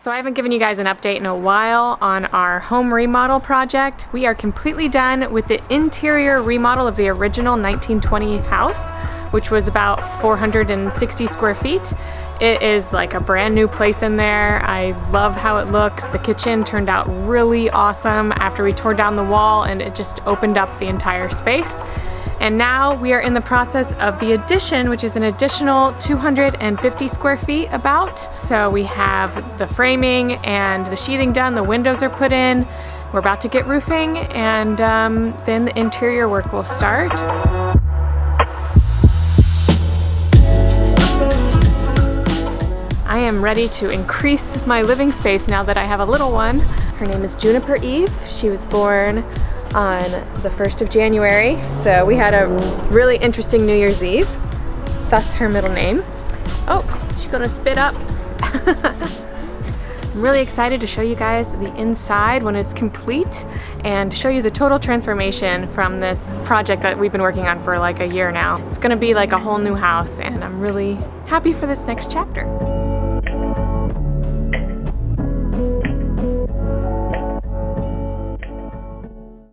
So I haven't given you guys an update in a while on our home remodel project. We are completely done with the interior remodel of the original 1920 house, which was about 460 square feet. It is like a brand new place in there. I love how it looks. The kitchen turned out really awesome after we tore down the wall, and it just opened up the entire space. And now we are in the process of the addition, which is an additional 250 square feet about. So we have the framing and the sheathing done, the windows are put in, we're about to get roofing, and then the interior work will start. I am ready to increase my living space now that I have a little one. Her name is Juniper Eve. She was born on the 1st of January, so we had a really interesting New Year's Eve, thus her middle name. Oh, she's gonna spit up. I'm really excited to show you guys the inside when it's complete and show you the total transformation from this project that we've been working on for like a year now. It's gonna be like a whole new house, and I'm really happy for this next chapter.